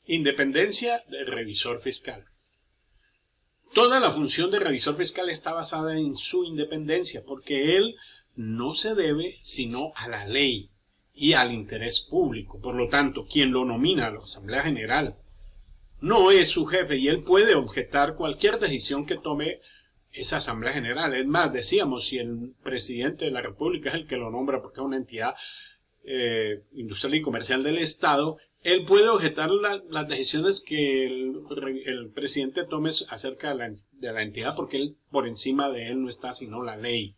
Independencia del revisor fiscal. Toda la función del revisor fiscal está basada en su independencia, porque él no se debe sino a la ley y al interés público. Por lo tanto, quien lo nomina a la Asamblea General no es su jefe y él puede objetar cualquier decisión que tome esa Asamblea General. Es más, decíamos, si el presidente de la República es el que lo nombra porque es una entidad industrial y comercial del Estado, él puede objetar las decisiones que el presidente tome acerca de la entidad, porque él, por encima de él no está sino la ley.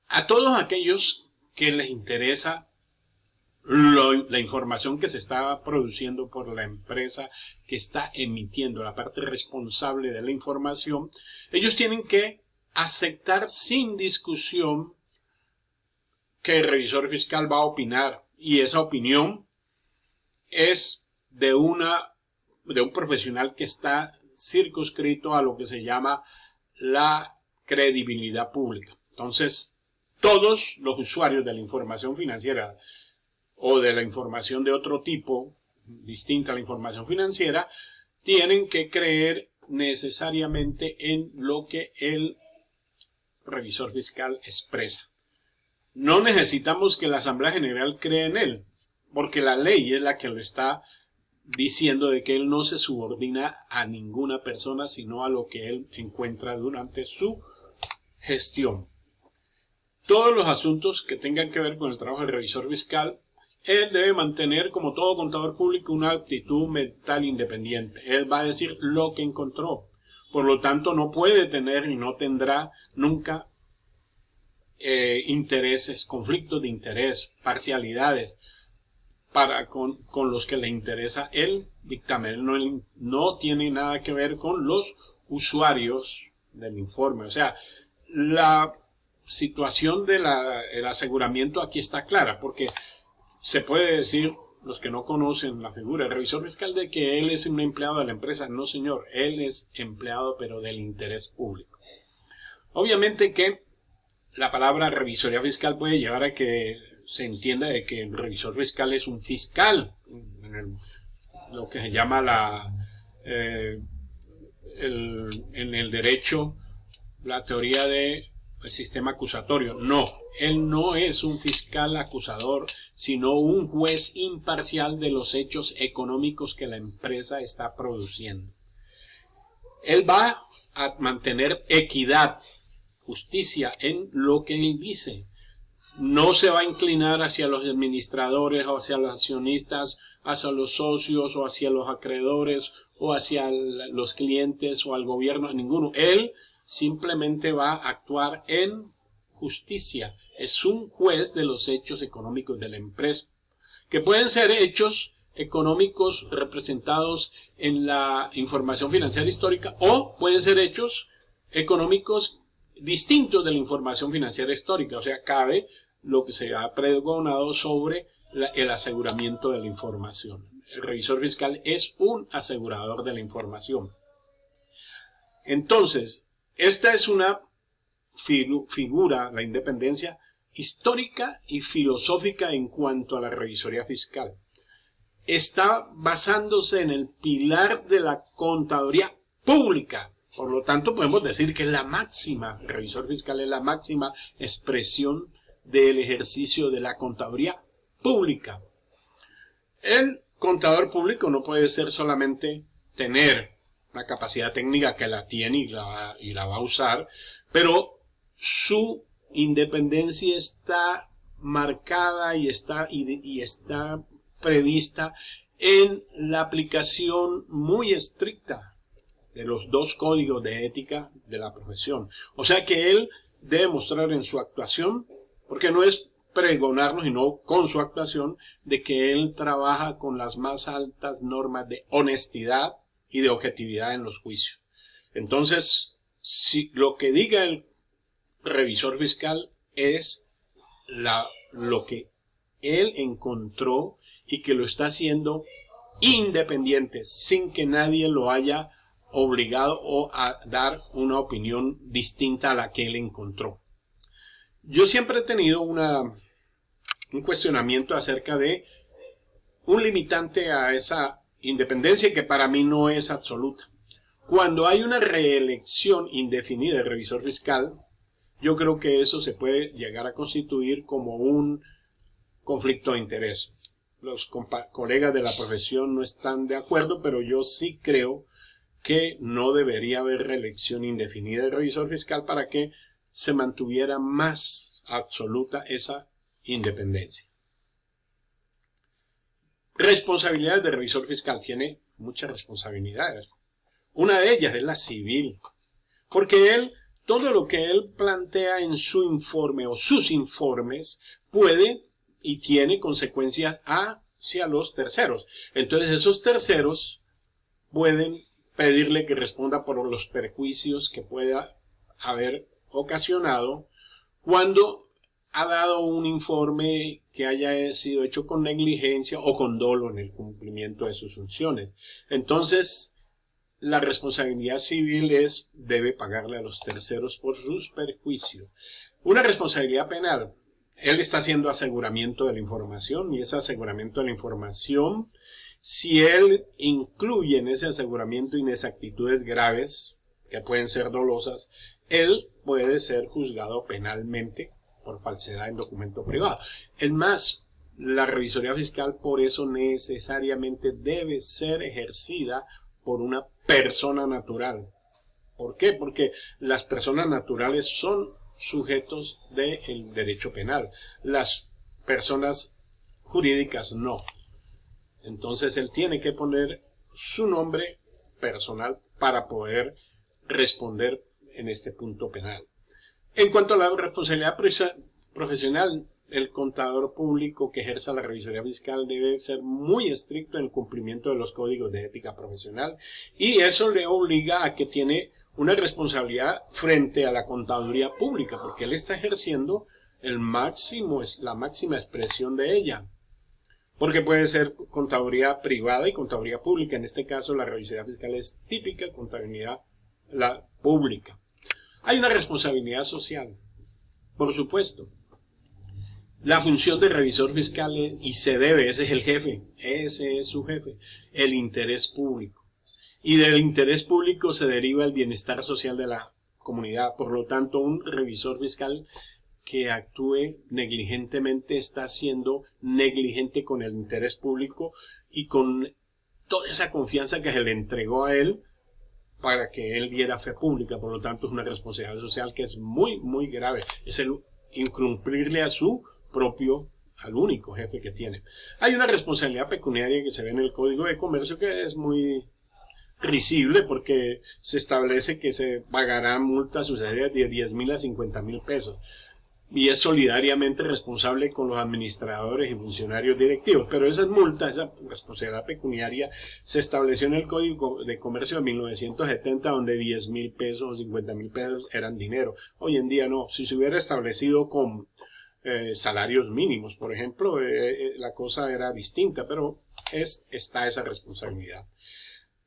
A todos aquellos que les interesa la información que se está produciendo por la empresa que está emitiendo, la parte responsable de la información, ellos tienen que aceptar sin discusión que el revisor fiscal va a opinar, y esa opinión es de un profesional que está circunscrito a lo que se llama la credibilidad pública. Entonces, todos los usuarios de la información financiera o de la información de otro tipo, distinta a la información financiera, tienen que creer necesariamente en lo que el revisor fiscal expresa. No necesitamos que la Asamblea General crea en él, porque la ley es la que lo está diciendo, de que él no se subordina a ninguna persona, sino a lo que él encuentra durante su gestión. Todos los asuntos que tengan que ver con el trabajo del revisor fiscal, él debe mantener, como todo contador público, una actitud mental independiente. Él va a decir lo que encontró. Por lo tanto, no puede tener y no tendrá nunca intereses, conflictos de interés, parcialidades con los que le interesa el dictamen. Él no tiene nada que ver con los usuarios del informe. O sea, la situación del aseguramiento aquí está clara, porque se puede decir, los que no conocen la figura del revisor fiscal, de que él es un empleado de la empresa. No, señor, él es empleado, pero del interés público. Obviamente que la palabra revisoría fiscal puede llevar a que se entienda de que el revisor fiscal es un fiscal, lo que se llama en el derecho, la teoría del sistema acusatorio. No, él no es un fiscal acusador, sino un juez imparcial de los hechos económicos que la empresa está produciendo. Él va a mantener equidad, justicia en lo que él dice. No se va a inclinar hacia los administradores o hacia los accionistas, hacia los socios o hacia los acreedores o hacia los clientes o al gobierno, ninguno. Él simplemente va a actuar en justicia. Es un juez de los hechos económicos de la empresa, que pueden ser hechos económicos representados en la información financiera histórica, o pueden ser hechos económicos distintos de la información financiera histórica. O sea, cabe lo que se ha pregonado sobre el aseguramiento de la información. El revisor fiscal es un asegurador de la información. Entonces, esta es una figura, la independencia histórica y filosófica en cuanto a la revisoría fiscal. Está basándose en el pilar de la contaduría pública. Por lo tanto, podemos decir que es la máxima, el revisor fiscal es la máxima expresión del ejercicio de la contaduría pública. El contador público no puede ser solamente tener una capacidad técnica, que la tiene y la va a usar, pero su independencia está marcada y está prevista en la aplicación muy estricta de los dos códigos de ética de la profesión. O sea que él debe mostrar en su actuación, porque no es pregonarnos, sino con su actuación, de que él trabaja con las más altas normas de honestidad y de objetividad en los juicios. Entonces, si lo que diga el revisor fiscal es lo que él encontró y que lo está haciendo independiente, sin que nadie lo haya obligado o a dar una opinión distinta a la que él encontró. Yo siempre he tenido un cuestionamiento acerca de un limitante a esa independencia que para mí no es absoluta. Cuando hay una reelección indefinida del revisor fiscal, yo creo que eso se puede llegar a constituir como un conflicto de interés. Los colegas de la profesión no están de acuerdo, pero yo sí creo que no debería haber reelección indefinida del revisor fiscal para que se mantuviera más absoluta esa independencia. Responsabilidades del revisor fiscal. Tiene muchas responsabilidades. Una de ellas es la civil, porque todo lo que él plantea en su informe o sus informes puede y tiene consecuencias hacia los terceros. Entonces esos terceros pueden pedirle que responda por los perjuicios que pueda haber ocasionado cuando ha dado un informe que haya sido hecho con negligencia o con dolo en el cumplimiento de sus funciones. Entonces, la responsabilidad civil debe pagarle a los terceros por sus perjuicios. Una responsabilidad penal. Él está haciendo aseguramiento de la información y ese aseguramiento de la información, si él incluye en ese aseguramiento inexactitudes graves, que pueden ser dolosas, él puede ser juzgado penalmente por falsedad en documento privado. Es más, la revisoría fiscal por eso necesariamente debe ser ejercida por una persona natural. ¿Por qué? Porque las personas naturales son sujetos del derecho penal. Las personas jurídicas no. Entonces él tiene que poner su nombre personal para poder responder en este punto penal. En cuanto a la responsabilidad profesional, el contador público que ejerza la revisoría fiscal debe ser muy estricto en el cumplimiento de los códigos de ética profesional y eso le obliga a que tiene una responsabilidad frente a la contaduría pública porque él está ejerciendo la máxima expresión de ella. Porque puede ser contaduría privada y contaduría pública. En este caso la revisoría fiscal es típica contabilidad pública. Hay una responsabilidad social, por supuesto. La función de revisor fiscal ese es el jefe, ese es su jefe, el interés público. Y del interés público se deriva el bienestar social de la comunidad. Por lo tanto, un revisor fiscal que actúe negligentemente está siendo negligente con el interés público y con toda esa confianza que se le entregó a él para que él diera fe pública. Por lo tanto, es una responsabilidad social que es muy, muy grave. Es el incumplirle al único jefe que tiene. Hay una responsabilidad pecuniaria que se ve en el Código de Comercio que es muy risible porque se establece que se pagará multas sucesivas de 10,000 a 50,000 pesos y es solidariamente responsable con los administradores y funcionarios directivos, pero esa responsabilidad pecuniaria se estableció en el Código de Comercio de 1970 donde 10,000 pesos o 50,000 pesos eran dinero. Hoy en día no, si se hubiera establecido con salarios mínimos, por ejemplo, la cosa era distinta, pero está esa responsabilidad.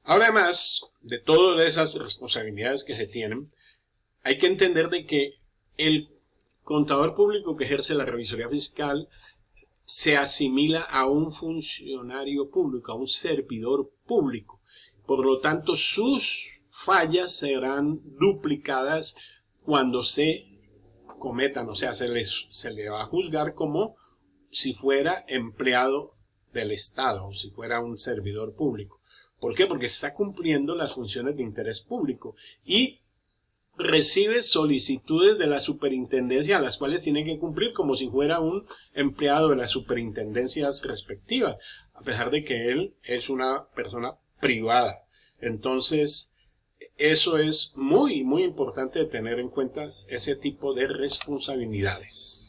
Además de todas esas responsabilidades que se tienen, hay que entender de que el contador público que ejerce la revisoría fiscal se asimila a un funcionario público, a un servidor público. Por lo tanto, sus fallas serán duplicadas cuando se cometan, o sea, se le va a juzgar como si fuera empleado del Estado o si fuera un servidor público. ¿Por qué? Porque está cumpliendo las funciones de interés público y recibe solicitudes de la superintendencia a las cuales tiene que cumplir como si fuera un empleado de las superintendencias respectivas, a pesar de que él es una persona privada. Entonces, eso es muy, muy importante tener en cuenta ese tipo de responsabilidades.